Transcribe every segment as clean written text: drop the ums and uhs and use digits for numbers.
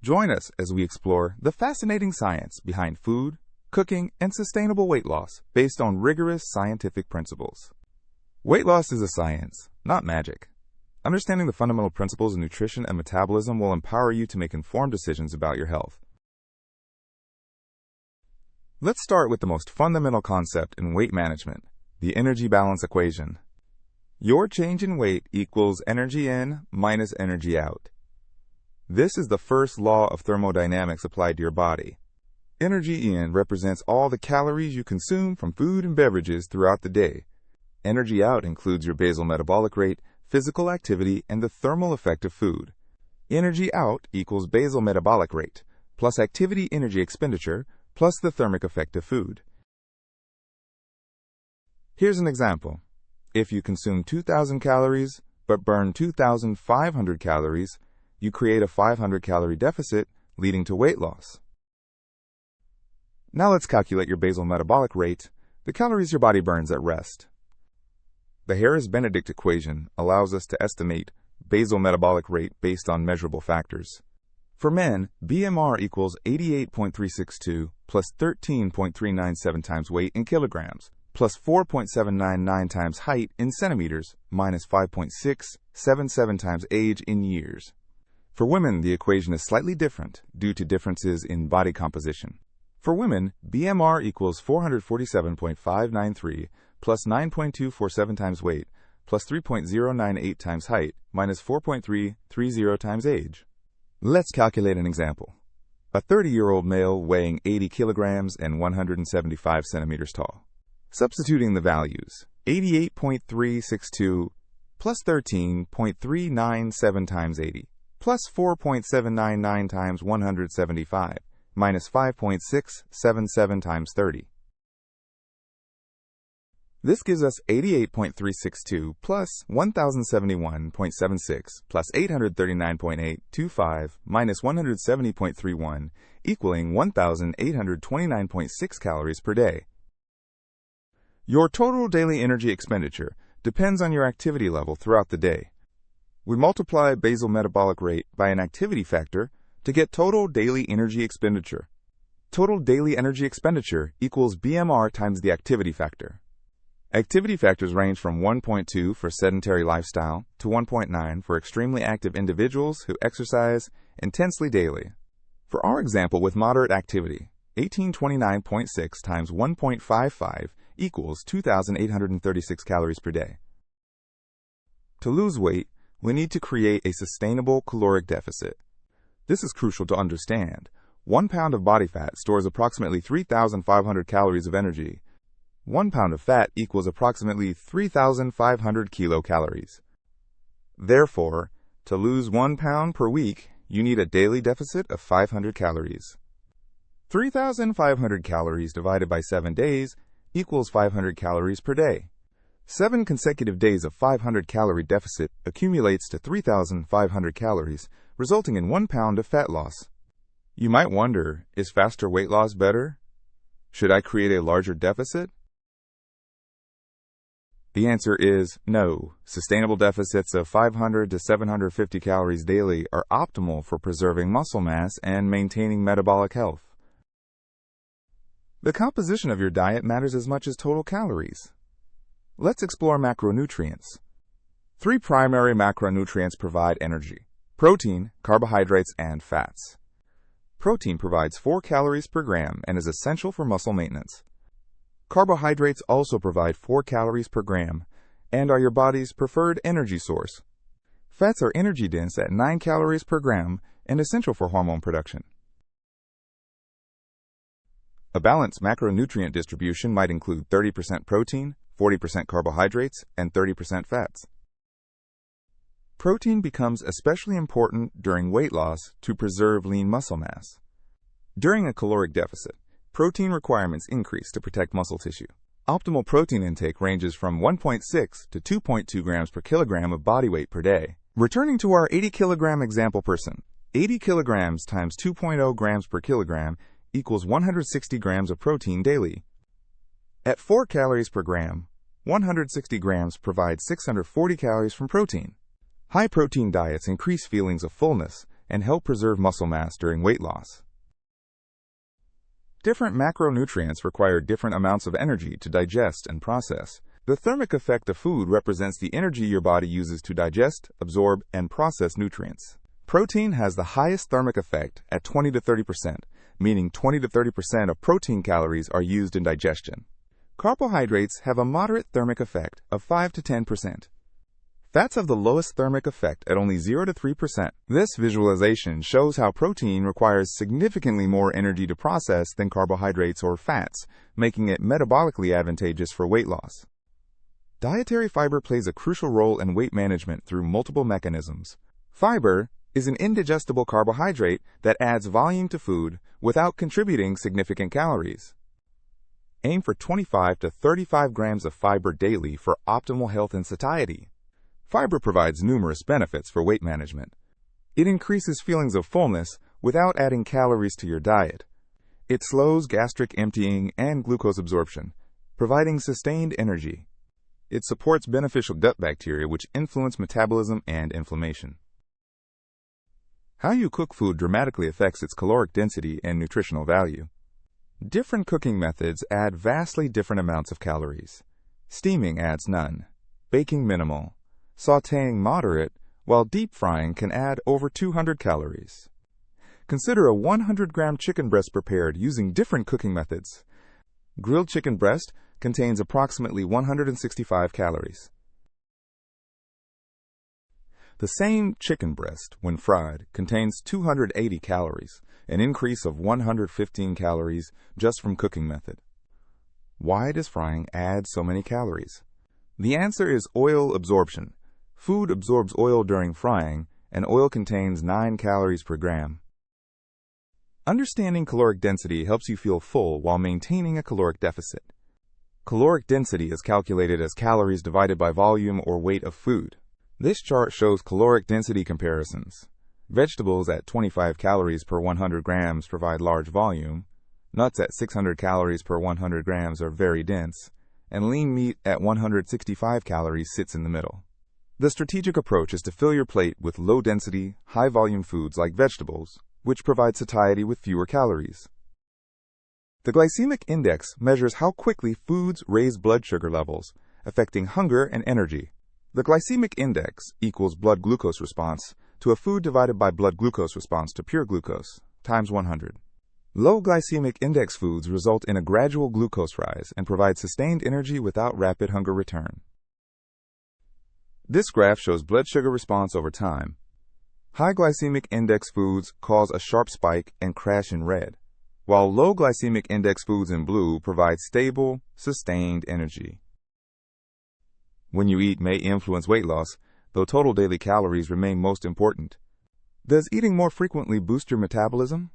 Join us as we explore the fascinating science behind food, cooking, and sustainable weight loss based on rigorous scientific principles. Weight loss is a science, not magic. Understanding the fundamental principles of nutrition and metabolism will empower you to make informed decisions about your health. Let's start with the most fundamental concept in weight management, the energy balance equation. Your change in weight equals energy in minus energy out. This is the first law of thermodynamics applied to your body. Energy in represents all the calories you consume from food and beverages throughout the day. Energy out includes your basal metabolic rate, physical activity, and the thermal effect of food. Energy out equals basal metabolic rate, plus activity energy expenditure, plus the thermic effect of food. Here's an example. If you consume 2,000 calories, but burn 2,500 calories, you create a 500-calorie deficit, leading to weight loss. Now let's calculate your basal metabolic rate, the calories your body burns at rest. The Harris-Benedict equation allows us to estimate basal metabolic rate based on measurable factors. For men, BMR equals 88.362 plus 13.397 times weight in kilograms, plus 4.799 times height in centimeters, minus 5.677 times age in years. For women, the equation is slightly different due to differences in body composition. For women, BMR equals 447.593 plus 9.247 times weight, plus 3.098 times height, minus 4.330 times age. Let's calculate an example. A 30-year-old male weighing 80 kilograms and 175 centimeters tall. Substituting the values, 88.362 plus 13.397 times 80, plus 4.799 times 175, minus 5.677 times 30. This gives us 88.362 plus 1071.76 plus 839.825 minus 170.31 equaling 1,829.6 calories per day. Your total daily energy expenditure depends on your activity level throughout the day. We multiply basal metabolic rate by an activity factor to get total daily energy expenditure. Total daily energy expenditure equals BMR times the activity factor. Activity factors range from 1.2 for sedentary lifestyle to 1.9 for extremely active individuals who exercise intensely daily. For our example with moderate activity, 1829.6 times 1.55 equals 2,836 calories per day. To lose weight, we need to create a sustainable caloric deficit. This is crucial to understand. 1 pound of body fat stores approximately 3,500 calories of energy. 1 pound of fat equals approximately 3,500 kilocalories. Therefore, to lose 1 pound per week, you need a daily deficit of 500 calories. 3,500 calories divided by 7 days equals 500 calories per day. 7 consecutive days of 500 calorie deficit accumulates to 3,500 calories, resulting in 1 pound of fat loss. You might wonder, is faster weight loss better? Should I create a larger deficit? The answer is no. Sustainable deficits of 500 to 750 calories daily are optimal for preserving muscle mass and maintaining metabolic health. The composition of your diet matters as much as total calories. Let's explore macronutrients. 3 primary macronutrients provide energy: protein, carbohydrates, and fats. Protein provides 4 calories per gram and is essential for muscle maintenance. Carbohydrates also provide 4 calories per gram and are your body's preferred energy source. Fats are energy-dense at 9 calories per gram and essential for hormone production. A balanced macronutrient distribution might include 30% protein, 40% carbohydrates, and 30% fats. Protein becomes especially important during weight loss to preserve lean muscle mass. During a caloric deficit, protein requirements increase to protect muscle tissue. Optimal protein intake ranges from 1.6 to 2.2 grams per kilogram of body weight per day. Returning to our 80 kilogram example person, 80 kilograms times 2.0 grams per kilogram equals 160 grams of protein daily. At 4 calories per gram, 160 grams provide 640 calories from protein. High protein diets increase feelings of fullness and help preserve muscle mass during weight loss. Different macronutrients require different amounts of energy to digest and process. The thermic effect of food represents the energy your body uses to digest, absorb, and process nutrients. Protein has the highest thermic effect at 20 to 30%, meaning 20 to 30% of protein calories are used in digestion. Carbohydrates have a moderate thermic effect of 5 to 10%. Fats have the lowest thermic effect at only 0 to 3%. This visualization shows how protein requires significantly more energy to process than carbohydrates or fats, making it metabolically advantageous for weight loss. Dietary fiber plays a crucial role in weight management through multiple mechanisms. Fiber is an indigestible carbohydrate that adds volume to food without contributing significant calories. Aim for 25 to 35 grams of fiber daily for optimal health and satiety. Fiber provides numerous benefits for weight management. It increases feelings of fullness without adding calories to your diet. It slows gastric emptying and glucose absorption, providing sustained energy. It supports beneficial gut bacteria which influence metabolism and inflammation. How you cook food dramatically affects its caloric density and nutritional value. Different cooking methods add vastly different amounts of calories. Steaming adds none, baking minimal, sautéing moderate, while deep frying can add over 200 calories. Consider a 100-gram chicken breast prepared using different cooking methods. Grilled chicken breast contains approximately 165 calories. The same chicken breast, when fried, contains 280 calories, an increase of 115 calories just from cooking method. Why does frying add so many calories? The answer is oil absorption. Food absorbs oil during frying, and oil contains 9 calories per gram. Understanding caloric density helps you feel full while maintaining a caloric deficit. Caloric density is calculated as calories divided by volume or weight of food. This chart shows caloric density comparisons. Vegetables at 25 calories per 100 grams provide large volume, nuts at 600 calories per 100 grams are very dense, and lean meat at 165 calories sits in the middle. The strategic approach is to fill your plate with low-density, high-volume foods like vegetables, which provide satiety with fewer calories. The glycemic index measures how quickly foods raise blood sugar levels, affecting hunger and energy. The glycemic index equals blood glucose response to a food divided by blood glucose response to pure glucose, times 100. Low glycemic index foods result in a gradual glucose rise and provide sustained energy without rapid hunger return. This graph shows blood sugar response over time. High glycemic index foods cause a sharp spike and crash in red, while low glycemic index foods in blue provide stable, sustained energy. When you eat may influence weight loss, though total daily calories remain most important. Does eating more frequently boost your metabolism?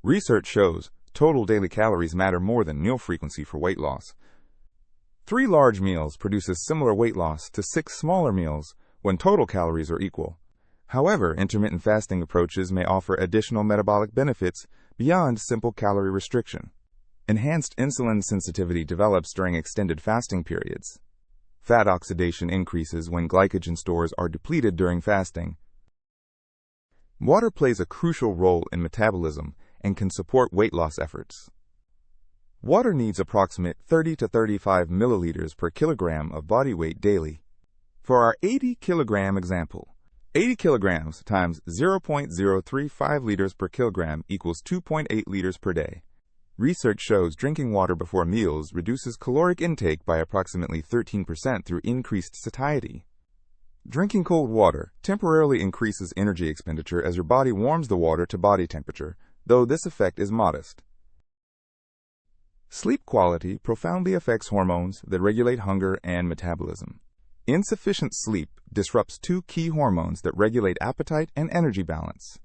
Research shows total daily calories matter more than meal frequency for weight loss. 3 large meals produces similar weight loss to 6 smaller meals when total calories are equal. However, intermittent fasting approaches may offer additional metabolic benefits beyond simple calorie restriction. Enhanced insulin sensitivity develops during extended fasting periods. Fat oxidation increases when glycogen stores are depleted during fasting. Water plays a crucial role in metabolism and can support weight loss efforts. Water needs approximate 30 to 35 milliliters per kilogram of body weight daily. For our 80 kilogram example, 80 kilograms times 0.035 liters per kilogram equals 2.8 liters per day. Research shows drinking water before meals reduces caloric intake by approximately 13% through increased satiety. Drinking cold water temporarily increases energy expenditure as your body warms the water to body temperature, though this effect is modest. Sleep quality profoundly affects hormones that regulate hunger and metabolism. Insufficient sleep disrupts 2 key hormones that regulate appetite and energy balance.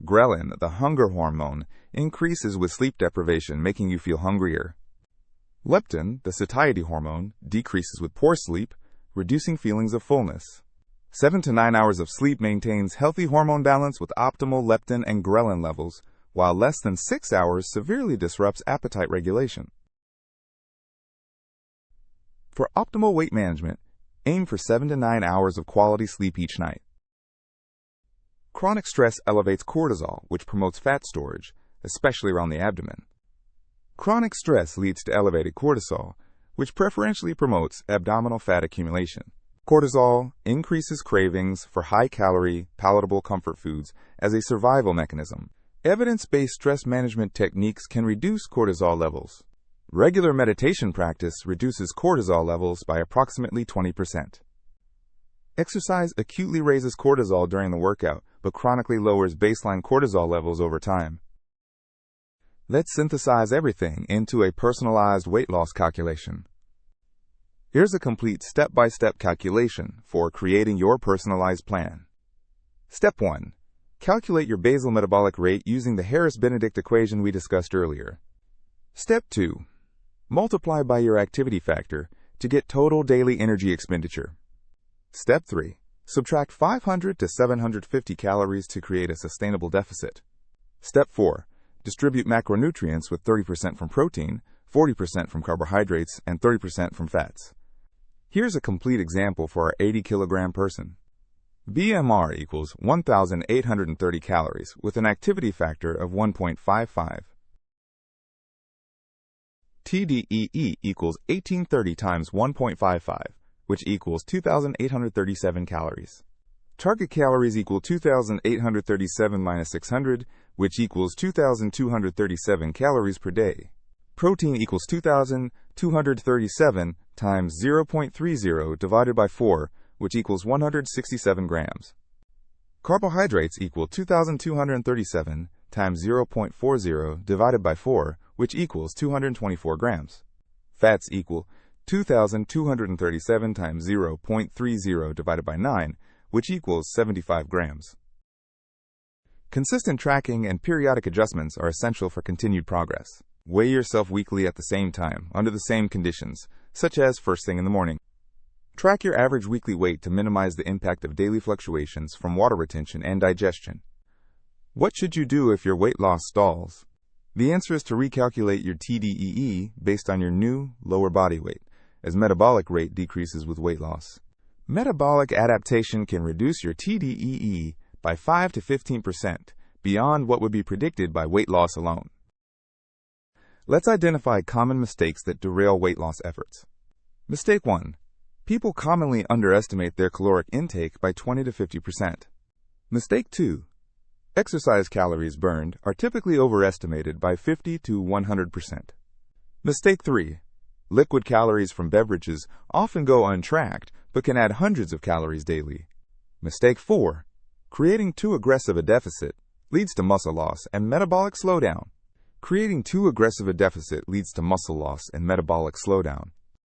Ghrelin, the hunger hormone, increases with sleep deprivation, making you feel hungrier. Leptin, the satiety hormone, decreases with poor sleep, reducing feelings of fullness. 7 to 9 hours of sleep maintains healthy hormone balance with optimal leptin and ghrelin levels, while less than 6 hours severely disrupts appetite regulation. For optimal weight management, aim for 7 to 9 hours of quality sleep each night. Chronic stress elevates cortisol, which promotes fat storage, especially around the abdomen. Chronic stress leads to elevated cortisol, which preferentially promotes abdominal fat accumulation. Cortisol increases cravings for high-calorie, palatable comfort foods as a survival mechanism. Evidence-based stress management techniques can reduce cortisol levels. Regular meditation practice reduces cortisol levels by approximately 20%. Exercise acutely raises cortisol during the workout, but chronically lowers baseline cortisol levels over time. Let's synthesize everything into a personalized weight loss calculation. Here's a complete step-by-step calculation for creating your personalized plan. Step 1. Calculate your basal metabolic rate using the Harris-Benedict equation we discussed earlier. Step 2. Multiply by your activity factor to get total daily energy expenditure. Step 3. Subtract 500 to 750 calories to create a sustainable deficit. Step 4. Distribute macronutrients with 30% from protein, 40% from carbohydrates, and 30% from fats. Here's a complete example for our 80-kilogram person. BMR equals 1,830 calories with an activity factor of 1.55. TDEE equals 1830 times 1.55, which equals 2,837 calories. Target calories equal 2,837 minus 600, which equals 2,237 calories per day. Protein equals 2,237 times 0.30 divided by 4, which equals 167 grams. Carbohydrates equal 2,237 times 0.40 divided by 4, which equals 224 grams. Fats equal 2,237 times 0.30 divided by 9, which equals 75 grams. Consistent tracking and periodic adjustments are essential for continued progress. Weigh yourself weekly at the same time, under the same conditions, such as first thing in the morning. Track your average weekly weight to minimize the impact of daily fluctuations from water retention and digestion. What should you do if your weight loss stalls? The answer is to recalculate your TDEE based on your new, lower body weight, as metabolic rate decreases with weight loss. Metabolic adaptation can reduce your TDEE by 5 to 15% beyond what would be predicted by weight loss alone. Let's identify common mistakes that derail weight loss efforts. Mistake 1. People commonly underestimate their caloric intake by 20 to 50%. Mistake 2. Exercise calories burned are typically overestimated by 50 to 100%. Mistake 3. Liquid calories from beverages often go untracked but can add hundreds of calories daily. Mistake 4. Creating too aggressive a deficit leads to muscle loss and metabolic slowdown. Creating too aggressive a deficit leads to muscle loss and metabolic slowdown.